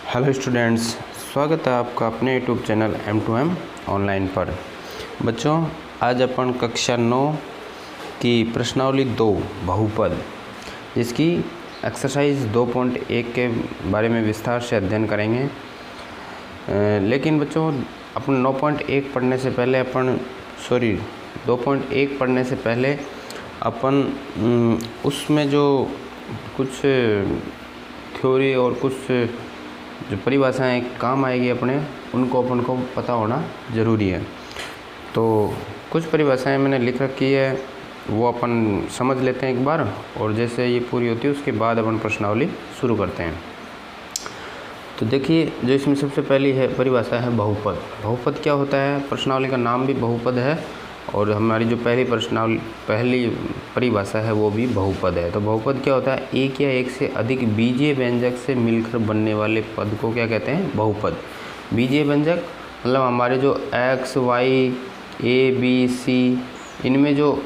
Hello students, स्वागत है आपका अपने यूट्यूब चैनल M2M ऑनलाइन पर। बच्चों, आज अपन कक्षा 9 की प्रश्नावली 2 बहुपद जिसकी एक्सरसाइज 2.1 के बारे में विस्तार से अध्ययन करेंगे। लेकिन बच्चों, अपन 9.1 पढ़ने से पहले 2.1 पढ़ने से पहले अपन उसमें जो कुछ थ्योरी और कुछ जो परिभाषाएं काम आएगी अपने, उनको अपन को पता होना ज़रूरी है। तो कुछ परिभाषाएं मैंने लिख रखी है, वो अपन समझ लेते हैं एक बार, और जैसे ये पूरी होती है उसके बाद अपन प्रश्नावली शुरू करते हैं। तो देखिए, जो इसमें सबसे पहली है परिभाषा है बहुपद। बहुपद क्या होता है? प्रश्नावली का नाम भी बहुपद है और हमारी जो पहली परिभाषा है वो भी बहुपद है। तो बहुपद क्या होता है? एक या एक से अधिक बीजीय व्यंजक से मिलकर बनने वाले पद को क्या कहते हैं? बहुपद। बीजीय व्यंजक मतलब हमारे जो x, y, a, b, c, इनमें जो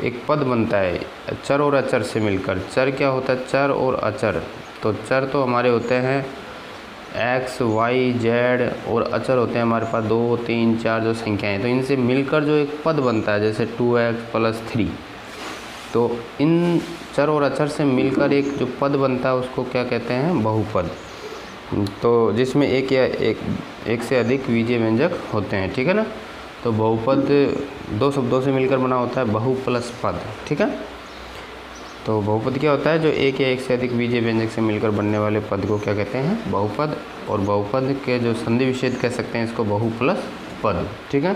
एक पद बनता है चर और अचर से मिलकर। चर क्या होता है? चर और अचर। तो चर तो हमारे होते हैं x, y, z, और अचर होते हैं हमारे पास 2, 3, 4 जो संख्याएं। तो इनसे मिलकर जो एक पद बनता है जैसे 2x + 3, तो इन चर और अचर से मिलकर एक जो पद बनता है उसको क्या कहते हैं? बहुपद। तो जिसमें एक से अधिक बीजीय व्यंजक होते हैं, ठीक है ना। तो बहुपद दो शब्दों से मिलकर बना होता है, बहु प्लस पद, ठीक है। तो बहुपद क्या होता है? जो एक या एक से अधिक बीजीय व्यंजक से मिलकर बनने वाले पद को क्या कहते हैं? बहुपद। और बहुपद के जो संधि विच्छेद कह सकते हैं इसको बहु प्लस पद, ठीक है।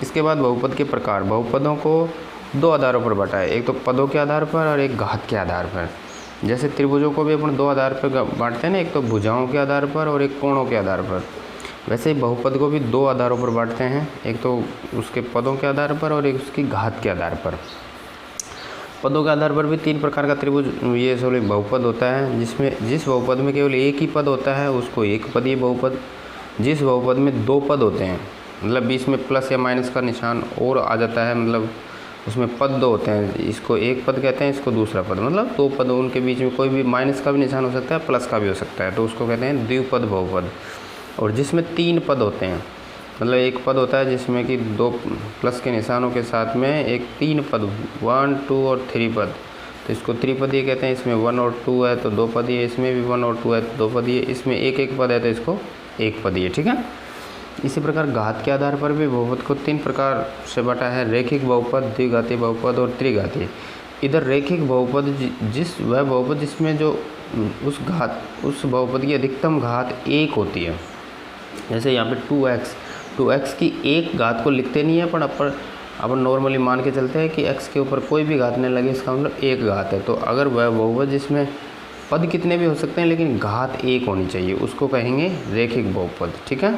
इसके बाद बहुपद के प्रकार। बहुपदों को 2 आधारों पर बांटा है, एक तो पदों के आधार पर और एक घात के आधार पर। जैसे त्रिभुजों को भी अपन 2 आधार पर बांटते हैं ना, एक तो भुजाओं के आधार पर और एक कोणों के आधार पर। वैसे ही बहुपद को भी 2 आधारों पर बांटते हैं, एक तो उसके पदों के आधार पर और एक उसकी घात के आधार पर। पदों के आधार पर भी 3 प्रकार का त्रिभुज बहुपद होता है, जिस बहुपद में केवल एक ही पद होता है उसको एक पदीय बहुपद। जिस बहुपद में 2 पद होते हैं, मतलब बीच में प्लस या माइनस का निशान और आ जाता है, मतलब उसमें पद 2 होते हैं, इसको एक पद कहते हैं, इसको दूसरा पद। मतलब 2 पद, उनके बीच में कोई भी माइनस का भी निशान हो सकता है, प्लस का भी हो सकता है, तो उसको कहते हैं द्विपद बहुपद। और जिसमें 3 पद होते हैं, मतलब एक पद होता है जिसमें कि 2 प्लस के निशानों के साथ में एक 3 पद, 1, 2 और 3 पद, तो इसको त्रिपदीय कहते हैं। इसमें 1 और 2 है तो 2 पदीय, इसमें भी 1 और 2 है तो 2 पदीय, इसमें एक पद है तो इसको 1 पदीय, ठीक है। इसी प्रकार घात के आधार पर भी बहुपद को 3 प्रकार से बांटा है, रैखिक बहुपद, द्विघाती बहुपद और त्रिघाती। इधर रैखिक बहुपद वह बहुपद जिसमें जो उस बहुपद की अधिकतम घात 1 होती है। जैसे यहाँ पे 2x की एक घात को लिखते नहीं है, पर अपन नॉर्मली मान के चलते हैं कि x के ऊपर कोई भी घात नहीं लगे, इसका मतलब 1 घात है। तो अगर वह बहुपद जिसमें पद कितने भी हो सकते हैं लेकिन घात 1 होनी चाहिए, उसको कहेंगे रैखिक बहुपद, ठीक है।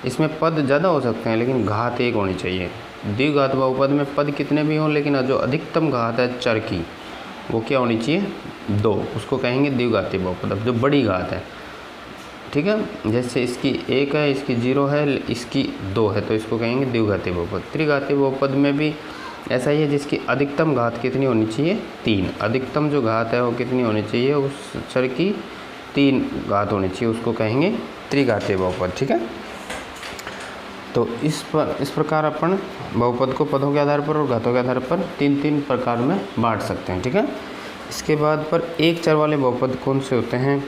इसमें पद ज़्यादा हो सकते हैं लेकिन घात 1 होनी चाहिए। द्विघात बहुपद में पद कितने भी हों लेकिन जो अधिकतम घात है चर की, वो क्या होनी चाहिए? 2, उसको कहेंगे द्विघाती बहुपद। अब जो बड़ी घात है, ठीक है, जैसे इसकी 1 है, इसकी 0 है, इसकी 2 है, तो इसको कहेंगे द्विघाती बहुपद। त्रिघाती बहुपद में भी ऐसा ही है, जिसकी अधिकतम घात कितनी होनी चाहिए? 3। अधिकतम जो घात है वो कितनी होनी चाहिए? उस चर की 3 घात होनी चाहिए, उसको कहेंगे त्रिघाती बहुपद, ठीक है। तो इस प्रकार अपन बहुपद को पदों के आधार पर और घातों के आधार पर 3 प्रकार में बांट सकते हैं, ठीक है। इसके बाद पर एक चर वाले बहुपद कौन से होते हैं?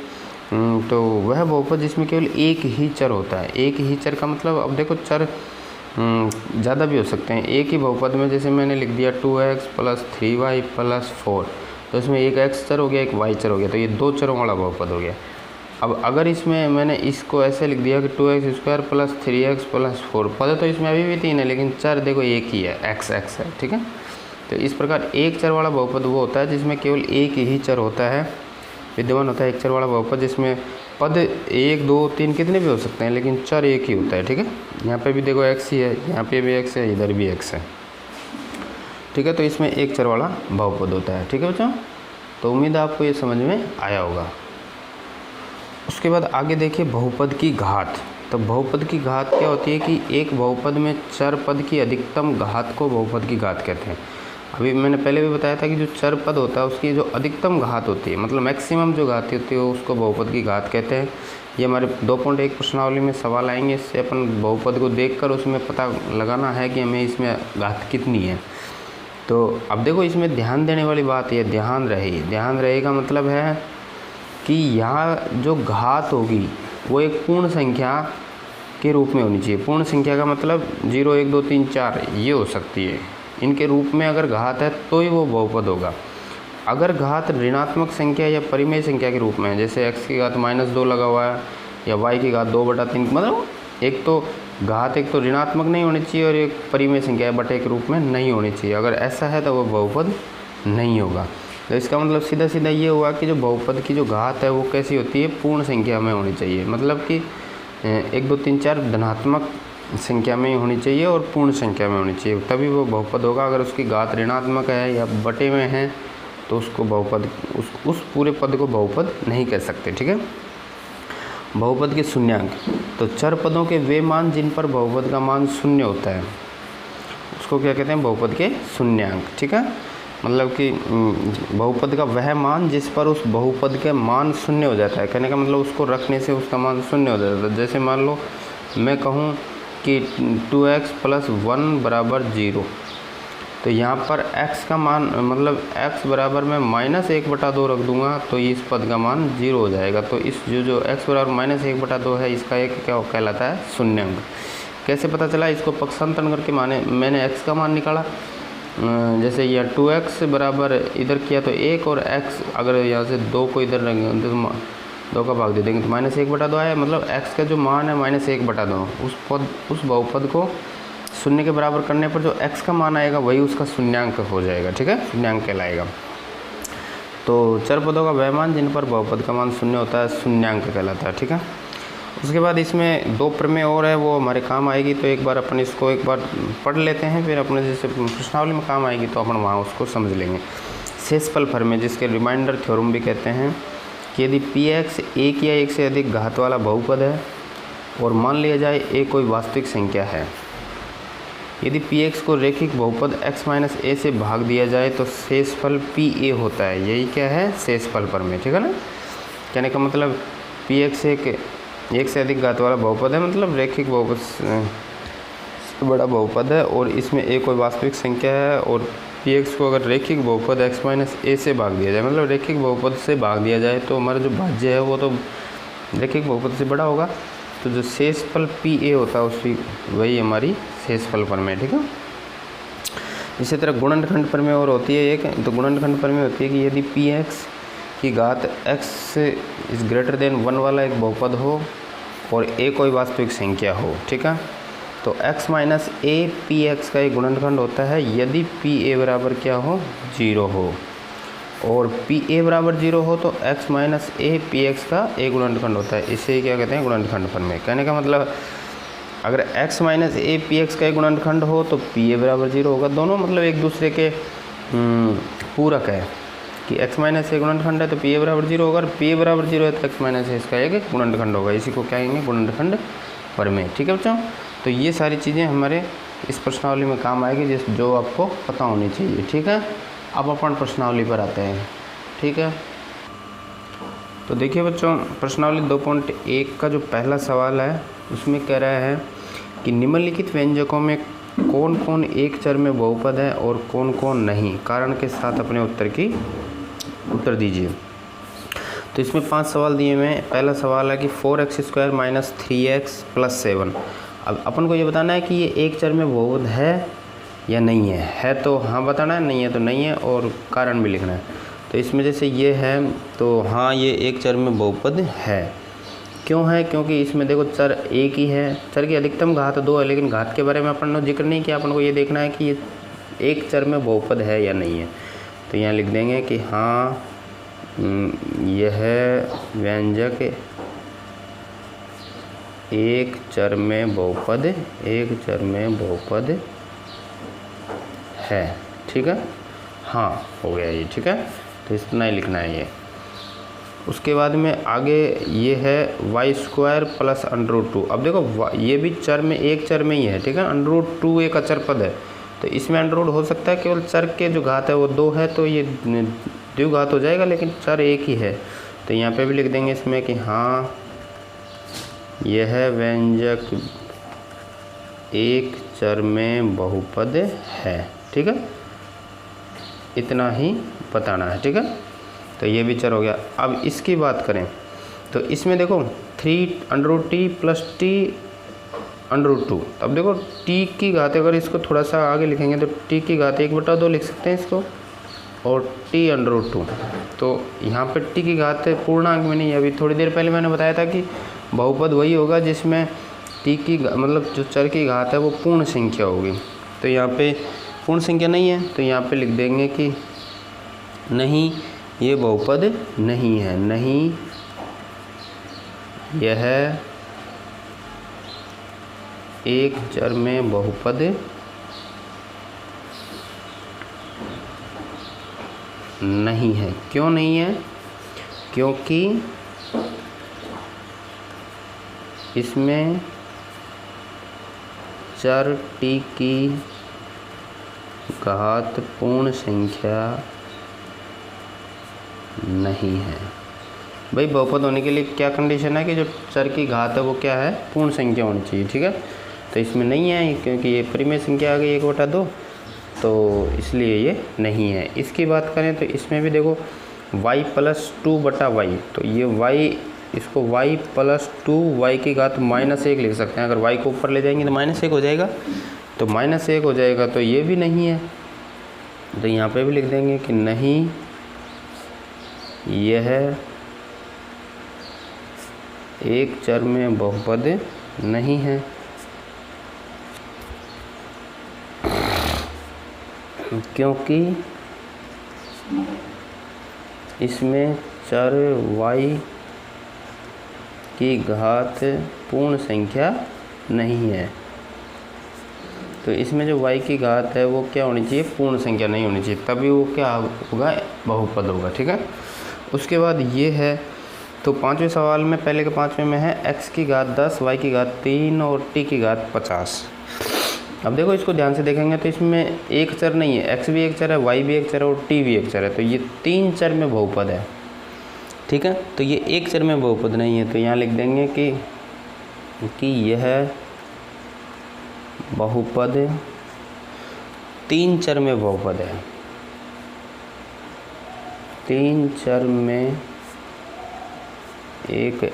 तो वह बहुपद जिसमें केवल एक ही चर होता है। एक ही चर का मतलब, अब देखो चर ज़्यादा भी हो सकते हैं एक ही बहुपद में। जैसे मैंने लिख दिया 2x + 3y + 4, तो इसमें एक x चर हो गया, एक y चर हो गया, तो ये 2 चरों वाला बहुपद हो गया। अब अगर इसमें मैंने इसको ऐसे लिख दिया कि 2x² + 3x + 4, पद तो इसमें अभी भी 3 है लेकिन चर देखो एक ही है, x है, ठीक है। तो इस प्रकार एक चर वाला बहुपद वो होता है जिसमें केवल एक ही चर होता है, विद्यमान होता है। एक चर वाला बहुपद जिसमें पद 1, 2, 3 कितने भी हो सकते हैं लेकिन चर एक ही होता है, ठीक है। यहाँ पे भी देखो x ही है, यहाँ पे भी x है, इधर भी x है, ठीक है। तो इसमें एक चर वाला बहुपद होता है, ठीक है बच्चों। तो उम्मीद है आपको ये समझ में आया होगा। उसके बाद आगे देखिए बहुपद की घात। तो बहुपद की घात क्या होती है कि एक बहुपद में चर पद की अधिकतम घात को बहुपद की घात कहते हैं। अभी मैंने पहले भी बताया था कि जो चर पद होता है उसकी जो अधिकतम घात होती है, मतलब मैक्सिमम जो घात होती है उसको बहुपद की घात कहते हैं। ये हमारे 2.1 प्रश्नावली में सवाल आएंगे। इससे अपन बहुपद को देखकर उसमें पता लगाना है कि हमें इसमें घात कितनी है। तो अब देखो इसमें ध्यान देने वाली बात ये ध्यान रहे का मतलब है कि यहाँ जो घात होगी वो एक पूर्ण संख्या के रूप में होनी चाहिए। पूर्ण संख्या का मतलब 0 1 2 3 4 ये हो सकती है, इनके रूप में अगर घात है तो ही वो बहुपद होगा। अगर घात ऋणात्मक संख्या या परिमेय संख्या के रूप में है, जैसे x की घात -2 लगा हुआ है या y की घात 2/3, मतलब एक तो घात एक तो ऋणात्मक नहीं होनी चाहिए और एक परिमेय संख्या बटे के रूप में नहीं होनी चाहिए। अगर ऐसा है तो वो बहुपद नहीं होगा। तो इसका मतलब सीधा सीधा ये हुआ कि जो बहुपद की जो घात है वो कैसी होती है, पूर्ण संख्या में होनी चाहिए। मतलब कि 1 2 3 4 धनात्मक संख्या में होनी चाहिए और पूर्ण संख्या में होनी चाहिए, तभी वो बहुपद होगा। अगर उसकी घात ऋणात्मक है या बटे में है तो उसको बहुपद उस पूरे पद को बहुपद नहीं कह सकते। ठीक है। बहुपद के शून्यांक, तो चर पदों के वे मान जिन पर बहुपद का मान शून्य होता है उसको क्या कहते हैं, बहुपद के शून्यांक। ठीक है। मतलब कि बहुपद का वह मान जिस पर उस बहुपद के मान शून्य हो जाता है। कहने का मतलब उसको रखने से उसका मान शून्य हो जाता है। जैसे मान लो मैं कहूँ कि 2x + 1 = 0, तो यहाँ पर x का मान मतलब x बराबर मैं -1/2 रख दूंगा तो इस पद का मान 0 हो जाएगा। तो इस जो x बराबर -1/2 है इसका एक क्या कहलाता है, शून्यांक। कैसे पता चला, इसको पक्षांतरण करके मैंने x का मान निकाला। जैसे यह 2x बराबर इधर किया तो 1 और x अगर यहाँ से 2 को इधर रखेंगे तो 2 का भाग दे देंगे तो -1/2 आया। मतलब x का जो मान है -1/2, उस बहुपद को शून्य के बराबर करने पर जो x का मान आएगा वही उसका शून्यांक हो जाएगा। ठीक है, शून्यांक कहलाएगा। तो चर पदों का वह मान जिन पर बहुपद का मान शून्य होता है शून्यांक कहलाता है। ठीक है। उसके बाद इसमें 2 प्रमेय और है, वो हमारे काम आएगी। तो एक बार अपन इसको एक बार पढ़ लेते हैं, फिर अपने जैसे प्रश्नावली में काम आएगी तो अपन वहाँ उसको समझ लेंगे। शेषफल प्रमेय, जिसके रिमाइंडर थ्योरम भी कहते हैं, कि यदि px एक या एक से अधिक घात वाला बहुपद है और मान लिया जाए a कोई वास्तविक संख्या है, यदि px को रैखिक बहुपद x - a से भाग दिया जाए तो शेषफल pa होता है। यही क्या है, शेषफल प्रमेय। ठीक है ना। कहने का मतलब px एक से अधिक घात वाला बहुपद है, मतलब रैखिक बहुपद से बड़ा बहुपद है और इसमें a कोई वास्तविक संख्या है और px को अगर रैखिक बहुपद x - a से भाग दिया जाए, मतलब रैखिक बहुपद से भाग दिया जाए तो हमारा जो भाज्य है वो तो रैखिक बहुपद से बड़ा होगा। तो जो शेषफल pa होता है उसकी वही हमारी शेषफल प्रमेय। ठीक है। इसी तरह गुणनखंड प्रमेय और होती है एक, तो गुणनखंड प्रमेय होती है कि यदि px की घात x > 1 वाला एक बहुपद हो और a कोई वास्तविक संख्या हो। ठीक है। तो x - a px का एक गुणनखंड होता है यदि pa बराबर क्या हो, 0 हो, और pa बराबर 0 हो तो x - a px का एक गुणनखंड होता है। इसे क्या कहते हैं, गुणनखंड प्रमेय। कहने का मतलब अगर x - a px का एक गुणनखंड हो तो pa बराबर 0 होगा। दोनों मतलब एक दूसरे के पूरक है कि x - a गुणनखंड है तो pa बराबर 0 होगा, और pa बराबर 0 है तो x - a इसका एक गुणनखंड होगा। इसी को क्या कहेंगे, गुणनखंड प्रमेय। ठीक है बच्चों। तो ये सारी चीज़ें हमारे इस प्रश्नावली में काम आएगी जो आपको पता होनी चाहिए। ठीक है। अब अपन प्रश्नावली पर आते हैं। ठीक है। तो देखिए बच्चों, प्रश्नावली 2.1 का जो पहला सवाल है उसमें कह रहा है कि निम्नलिखित व्यंजकों में कौन कौन एक चर में बहुपद है और कौन कौन नहीं, कारण के साथ अपने उत्तर दीजिए। तो इसमें 5 सवाल दिए हुए हैं। पहला सवाल है कि 4x² - 3x + 7। अब अपन को ये बताना है कि ये एक चर में बहुपद है या नहीं है तो हाँ बताना है, नहीं है तो नहीं है, और कारण भी लिखना है। तो इसमें जैसे ये है तो हाँ ये एक चर में बहुपद है। क्यों है, क्योंकि इसमें देखो चर एक ही है, चर की अधिकतम घात 2 है, लेकिन घात के बारे में अपन ने जिक्र नहीं किया। अपन को ये देखना है कि ये एक चर में बहुपद है या नहीं है। तो यहाँ लिख देंगे कि हाँ यह व्यंजक एक चर में बहुपद है। ठीक है। हाँ हो गया ये। ठीक है। तो इतना ही लिखना है ये। उसके बाद में आगे ये है y² + √2। अब देखो ये भी चर में एक चर में ही है। ठीक है। √2 एक अचर पद है तो इसमें √ हो सकता है, केवल चर के जो घात है वो 2 है तो ये द्विघात हो जाएगा, लेकिन चर एक ही है। तो यहाँ पे भी लिख देंगे इसमें कि हाँ यह व्यंजक एक चर में बहुपद है। ठीक है, इतना ही बताना है। ठीक है, तो ये भी चर हो गया। अब इसकी बात करें तो इसमें देखो 3√t + t√2। अब देखो t की घात, अगर इसको थोड़ा सा आगे लिखेंगे तो t की घात 1/2 लिख सकते हैं इसको, और t√2। तो यहाँ पे t की घात पूर्णांक में नहीं है। अभी थोड़ी देर पहले मैंने बताया था कि बहुपद वही होगा जिसमें t की मतलब जो चर की घात है वो पूर्ण संख्या होगी। तो यहाँ पे पूर्ण संख्या नहीं है, तो यहाँ पे लिख देंगे कि नहीं, ये बहुपद नहीं है। नहीं, यह एक चर में बहुपद नहीं है। क्यों नहीं है? क्योंकि इसमें चर t की घात पूर्ण संख्या नहीं है। भाई बहुपद होने के लिए क्या कंडीशन है कि जो चर की घात है वो क्या है? पूर्ण संख्या होनी चाहिए। ठीक है, तो इसमें नहीं है क्योंकि ये परिमेय संख्या आ गई 1/2, तो इसलिए ये नहीं है। इसकी बात करें तो इसमें भी देखो y + 2/y, तो ये y, इसको y + 2y की घात -1 लिख सकते हैं। अगर y को ऊपर ले जाएंगे तो -1 हो जाएगा, तो -1 हो जाएगा, तो ये भी नहीं है। तो यहाँ पे भी लिख देंगे कि नहीं, यह एक चर में बहुपद नहीं है। क्योंकि इसमें चर y की घात पूर्ण संख्या नहीं है। तो इसमें जो y की घात है वो क्या होनी चाहिए? पूर्ण संख्या नहीं होनी चाहिए, तभी वो क्या होगा? बहुपद होगा। ठीक है, उसके बाद ये है, तो पांचवें सवाल में, पहले के पांचवें में है x की घात 10, y की घात 3 और t की घात 50। अब देखो इसको ध्यान से देखेंगे तो इसमें एक चर नहीं है, x भी एक चर है, y भी एक चर है और t भी एक चर है, तो ये 3 चर में बहुपद है। ठीक है, तो ये एक चर में बहुपद नहीं है, तो यहाँ लिख देंगे कि यह बहुपद 3 चर में बहुपद है। 3 चर में एक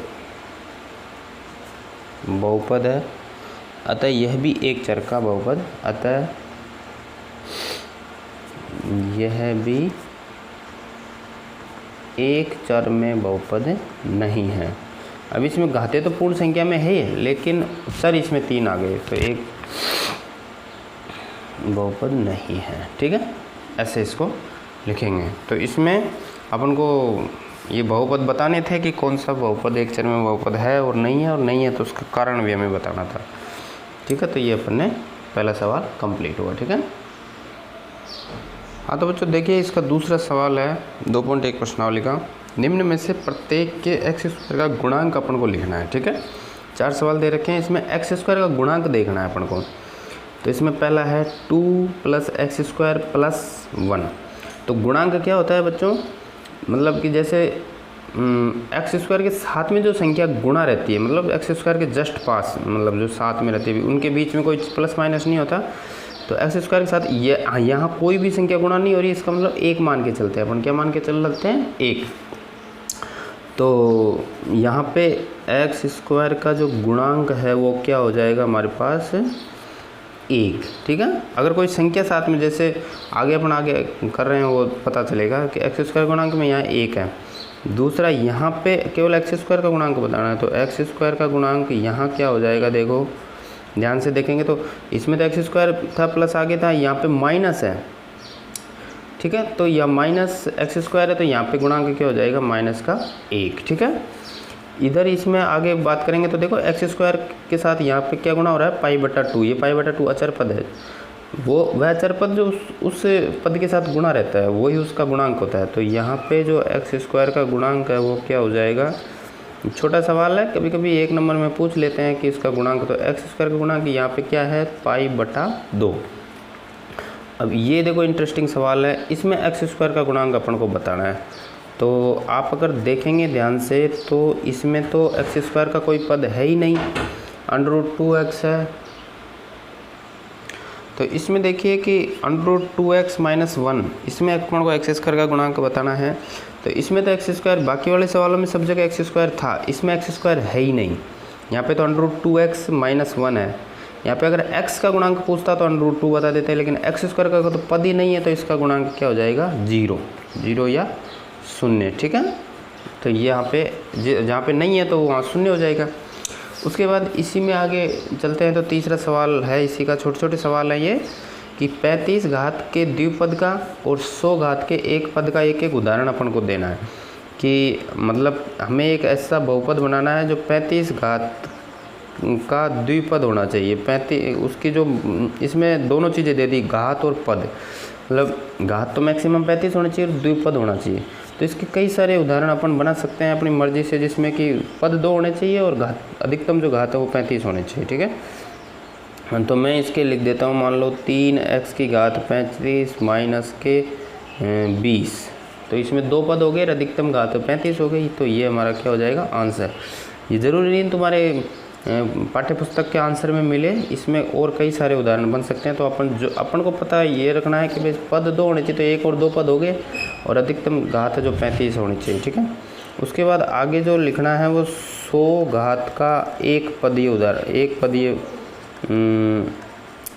बहुपद है, अतः यह भी एक चर का बहुपद, अतः यह भी एक चर में बहुपद नहीं है। अब इसमें घातें तो पूर्ण संख्या में है, लेकिन चर इसमें 3 आ गए, तो एक बहुपद नहीं है। ठीक है, ऐसे इसको लिखेंगे। तो इसमें अपन को ये बहुपद बताने थे कि कौन सा बहुपद एक चर में बहुपद है और नहीं है, और नहीं है तो उसका कारण भी हमें बताना था। ठीक है, तो ये अपन ने पहला सवाल कंप्लीट हुआ। ठीक है, हाँ तो बच्चों देखिए इसका दूसरा सवाल है 2.1 प्रश्नावली का। निम्न में से प्रत्येक के x² का गुणांक अपन को लिखना है। ठीक है, 4 सवाल दे रखे हैं, इसमें x² का गुणांक देखना है अपन को। तो इसमें पहला है 2 + x² + 1। तो गुणांक क्या होता है बच्चों? मतलब कि जैसे x² के साथ में जो संख्या गुणा रहती है, मतलब x² के जस्ट पास, मतलब जो साथ में रहती है, उनके बीच में कोई प्लस माइनस नहीं होता, तो x² के साथ ये यहाँ कोई भी संख्या गुणा नहीं हो रही, इसका मतलब 1 मान के चलते हैं अपन। क्या मान के चल लेते हैं? 1। तो यहाँ पे x² का जो गुणांक है वो क्या हो जाएगा हमारे पास? 1। ठीक है, अगर कोई संख्या साथ में, जैसे आगे अपन आगे कर रहे हैं वो पता चलेगा कि x² गुणांक में यहाँ 1 है। दूसरा यहाँ पे केवल x² का गुणांक बताना है, तो x² का गुणांक यहाँ क्या हो जाएगा? देखो ध्यान से देखेंगे तो इसमें तो x² था, प्लस आगे था, यहाँ पे माइनस है। ठीक है, तो यह -x² है, तो यहाँ पे गुणांक क्या हो जाएगा? -1। ठीक है, इधर इसमें आगे बात करेंगे तो देखो x² के साथ यहाँ पे क्या गुणा हो रहा है? π/2। ये π/2 अचर पद है, वो वह अचर पद जो उस पद के साथ गुणा रहता है वही उसका गुणांक होता है। तो यहाँ पे जो x² का गुणांक है वो क्या हो जाएगा? छोटा सवाल है, कभी कभी 1 नंबर में पूछ लेते हैं कि इसका गुणांक, तो x² का गुणांक यहाँ पे क्या है? π/2। अब ये देखो इंटरेस्टिंग सवाल है, इसमें x² का गुणांक अपन को बताना है। तो आप अगर देखेंगे ध्यान से तो इसमें तो एक्स स्क्वायर का कोई पद है ही नहीं, √2x है। तो इसमें देखिए कि √2x - 1, इसमें अपन को एक्स स्क्वायर का गुणांक बताना है। तो इसमें तो एक्स स्क्वायर, बाकी वाले सवालों में सब जगह एक्स स्क्वायर था, इसमें एक्स स्क्वायर है ही नहीं। यहाँ पे तो √2x - 1 है। यहाँ पे अगर x का गुणांक पूछता तो √2 बता देते हैं, लेकिन एक्स स्क्वायर का तो पद ही नहीं है, तो इसका गुणांक क्या हो जाएगा? 0 या 0। ठीक है, तो यहाँ पे जहाँ पे नहीं है तो वहाँ 0 हो जाएगा। उसके बाद इसी में आगे चलते हैं। तो तीसरा सवाल है इसी का, छोटे छोटे सवाल है ये, कि 35 घात के द्विपद का और 100 घात के एक पद का एक एक उदाहरण अपन को देना है। कि मतलब हमें एक ऐसा बहुपद बनाना है जो 35 घात का द्विपद होना चाहिए। 35 उसकी जो इसमें दोनों चीज़ें दे दी, घात और पद, मतलब घात तो मैक्सिमम 35 होना चाहिए और द्विपद होना चाहिए। तो इसके कई सारे उदाहरण अपन बना सकते हैं अपनी मर्जी से, जिसमें कि पद 2 होने चाहिए और घात अधिकतम जो घात है वो 35 होने चाहिए। ठीक है, तो मैं इसके लिख देता हूँ। मान लो 3x की घात 35 माइनस के 20, तो इसमें 2 पद हो गए, अधिकतम घात 35 हो गई। तो ये हमारा क्या हो जाएगा? आंसर। ये ज़रूरी नहीं तुम्हारे पाठ्य पुस्तक के आंसर में मिले, इसमें और कई सारे उदाहरण बन सकते हैं। तो अपन को पता ये रखना है कि भाई पद 2 होने चाहिए, तो 1 और 2 पद हो गए, और अधिकतम घात जो 35 होनी चाहिए। ठीक है, उसके बाद आगे जो लिखना है वो 100 घात का एक पदीय उदाहरण,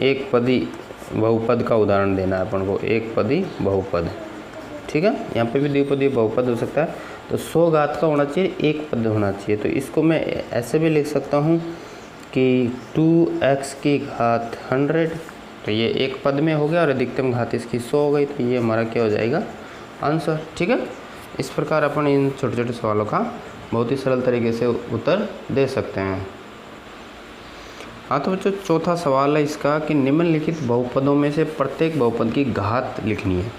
एक पदी बहुपद का उदाहरण देना है अपन को, एक पदी बहुपद। ठीक है, यहाँ पे भी द्विपदीय बहुपद हो सकता है। तो 100 घात का होना चाहिए, एक पद होना चाहिए। तो इसको मैं ऐसे भी लिख सकता हूँ कि 2x की घात 100, तो ये एक पद में हो गया, और अधिकतम घात इसकी 100 हो गई। तो ये हमारा क्या हो जाएगा? आंसर। ठीक है, इस प्रकार अपन इन छोटे छोटे सवालों का बहुत ही सरल तरीके से उत्तर दे सकते हैं। हाँ, तो बच्चों चौथा सवाल है इसका कि निम्नलिखित बहुपदों में से प्रत्येक बहुपद की घात लिखनी है।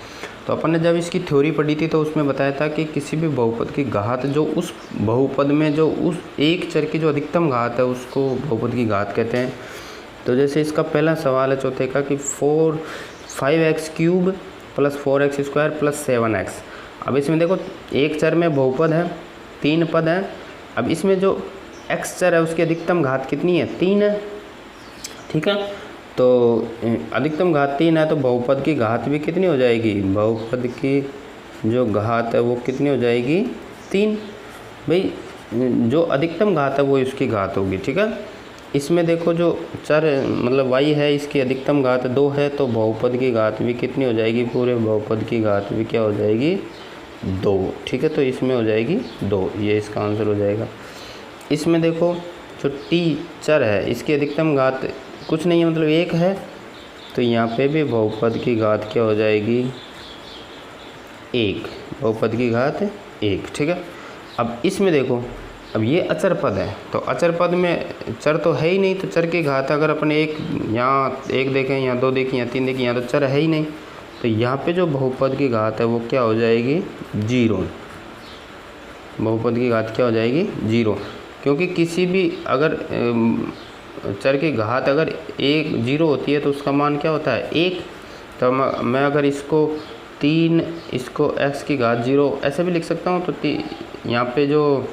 तो अपन ने जब इसकी थ्योरी पढ़ी थी तो उसमें बताया था कि किसी भी बहुपद की घात जो उस बहुपद में जो उस एक चर की जो अधिकतम घात है उसको बहुपद की घात कहते हैं। तो जैसे इसका पहला सवाल है चौथे का कि 5x³ + 4x² + 7x। अब इसमें देखो एक चर में बहुपद है, 3 पद हैं। अब इसमें जो x चर है उसकी अधिकतम घात कितनी है? 3 है। ठीक है, तो अधिकतम घात 3 है, तो बहुपद की घात भी कितनी हो जाएगी? बहुपद की जो घात है वो कितनी हो जाएगी? 3। भाई जो अधिकतम घात है वो इसकी घात होगी। ठीक है, इसमें देखो जो चर मतलब y है, इसकी अधिकतम घात 2 है, तो बहुपद की घात भी कितनी हो जाएगी? पूरे बहुपद की घात भी क्या हो जाएगी? 2। ठीक है, तो इसमें हो जाएगी 2, ये इसका आंसर हो जाएगा। इसमें देखो जो t चर है इसकी अधिकतम घात कुछ नहीं है, मतलब 1 है, तो यहाँ पे भी बहुपद की घात क्या हो जाएगी? 1, बहुपद की घात 1। ठीक है, अब इसमें देखो, अब ये अचर पद है, तो अचर पद में चर तो है ही नहीं, तो चर की घात अगर अपने यहाँ 1 देखें, यहाँ 2 देखें, यहाँ 3 देखें, यहाँ तो चर है ही नहीं, तो यहाँ पे जो बहुपद की घात है वो क्या हो जाएगी? 0। बहुपद की घात क्या हो जाएगी? 0, क्योंकि किसी भी अगर चर की घात अगर 0 होती है तो उसका मान क्या होता है? 1। तो मैं अगर इसको 3, इसको x की घात 0 ऐसे भी लिख सकता हूँ, तो यहाँ पे जो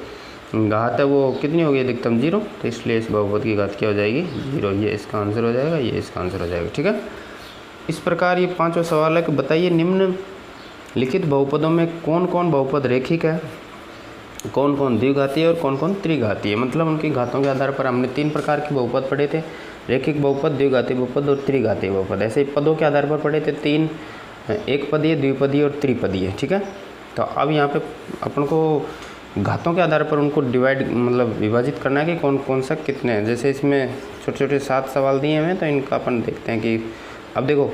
घात है वो कितनी होगी? अधिकतम 0, तो इसलिए इस बहुपद की घात क्या हो जाएगी? 0। ये इसका आंसर हो जाएगा, ये इसका आंसर हो जाएगा। ठीक है, इस प्रकार ये 5वां सवाल है कि बताइए निम्नलिखित बहुपदों में कौन कौन बहुपद रेखिक है, कौन कौन द्विघातीय और कौन कौन त्रिघातीय। मतलब उनकी घातों के आधार पर हमने 3 प्रकार के बहुपद पढ़े थे, रेखिक बहुपद, द्विघातीय बहुपद और त्रिघातीय बहुपद। ऐसे ही पदों के आधार पर पढ़े थे 3, एक पदीय, द्विपदीय और त्रिपदीय। ठीक है, तो अब यहाँ पे अपन को घातों के आधार पर उनको मतलब विभाजित करना है कि कौन कौन सा कितने हैं। जैसे इसमें छोटे छोटे 7 सवाल दिए हुए हैं, तो इनका अपन देखते हैं कि अब देखो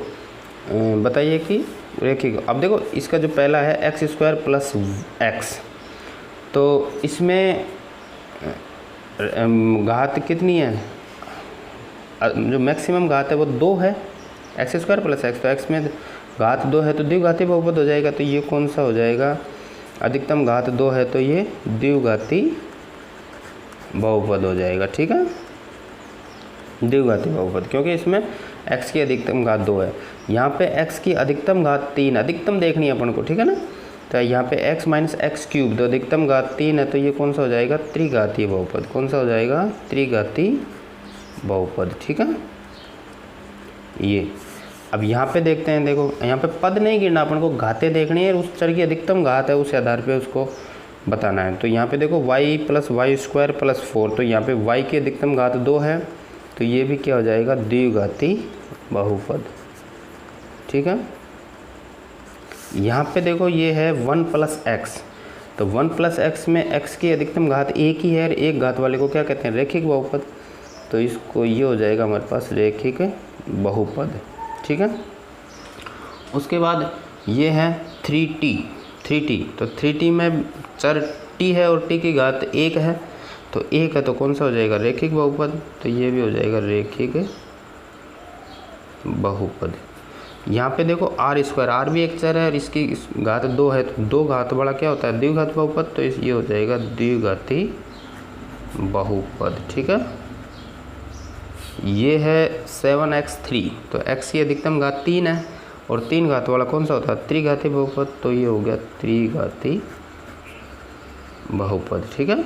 बताइए कि रेखिक। अब देखो इसका जो पहला है x² + x, तो इसमें घात कितनी है? जो मैक्सिमम घात है वो 2 है, x² + x, तो x में घात 2 है तो द्विघाती बहुपद हो जाएगा। तो ये कौन सा हो जाएगा? अधिकतम घात 2 है तो ये द्विघाती बहुपद हो जाएगा। ठीक है, द्विघाती बहुपद, क्योंकि इसमें x की अधिकतम घात 2 है। यहाँ पे x की अधिकतम घात 3, अधिकतम देखनी है अपन को। ठीक है ना, तो यहाँ पे x माइनस एक्स क्यूब, तो अधिकतम घात 3 है, तो ये कौन सा हो जाएगा, त्रिघातीय बहुपद। कौन सा हो जाएगा, त्रिघातीय बहुपद। ठीक है, ये अब यहाँ पे देखते हैं, देखो यहाँ पे पद नहीं गिनना, अपन को घातें देखनी है, उस चर की अधिकतम घात है उस आधार पे उसको बताना है। तो यहाँ पे देखो y plus Y square plus 4, तो यहाँ पे y की अधिकतम घात 2 है, तो ये भी क्या हो जाएगा, द्विघातीय बहुपद। ठीक है, यहाँ पे देखो ये है 1 प्लस एक्स, तो 1 प्लस एक्स में x की अधिकतम घात एक ही है, और एक घात वाले को क्या कहते हैं, रैखिक बहुपद। तो इसको ये हो जाएगा हमारे पास रैखिक बहुपद। ठीक है, उसके बाद ये है 3t, तो 3t में चर t है और t की घात 1 है, तो 1 है, तो कौन सा हो जाएगा, रैखिक बहुपद। तो ये भी हो जाएगा रैखिक बहुपद। यहाँ पे देखो r स्क्वायर, r भी एक चर है और इसकी घात 2 है, तो 2 घात वाला क्या होता है, द्विघात बहुपद। तो ये हो जाएगा द्विघातीय बहुपद। ठीक है, ये है 7x3, तो x की अधिकतम घात 3 है और 3 घात वाला कौन सा होता है, त्रिघातीय बहुपद। तो ये हो गया त्रिघातीय बहुपद। ठीक है,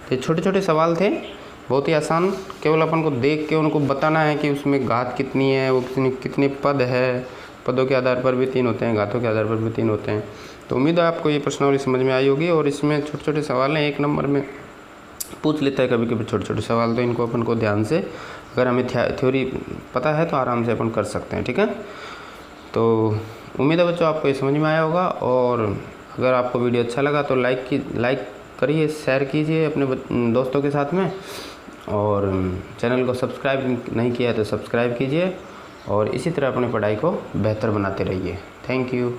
तो छोटे छोटे सवाल थे, बहुत ही आसान, केवल अपन को देख के उनको बताना है कि उसमें घात कितनी है, वो कितने पद है, पदों के आधार पर भी 3 होते हैं, घातों के आधार पर भी 3 होते हैं। तो उम्मीद है आपको ये प्रश्नावली समझ में आई होगी, और इसमें छोटे छोटे सवाल हैं, 1 नंबर में पूछ लेता है कभी कभी छोटे छोटे सवाल, तो इनको अपन को ध्यान से, अगर हमें थ्योरी पता है तो आराम से अपन कर सकते हैं। ठीक है, तो उम्मीद है बच्चों आपको ये समझ में आया होगा, और अगर आपको वीडियो अच्छा लगा तो लाइक करिए, शेयर कीजिए अपने दोस्तों के साथ में, और चैनल को सब्सक्राइब नहीं किया तो सब्सक्राइब कीजिए, और इसी तरह अपनी पढ़ाई को बेहतर बनाते रहिए। Thank you.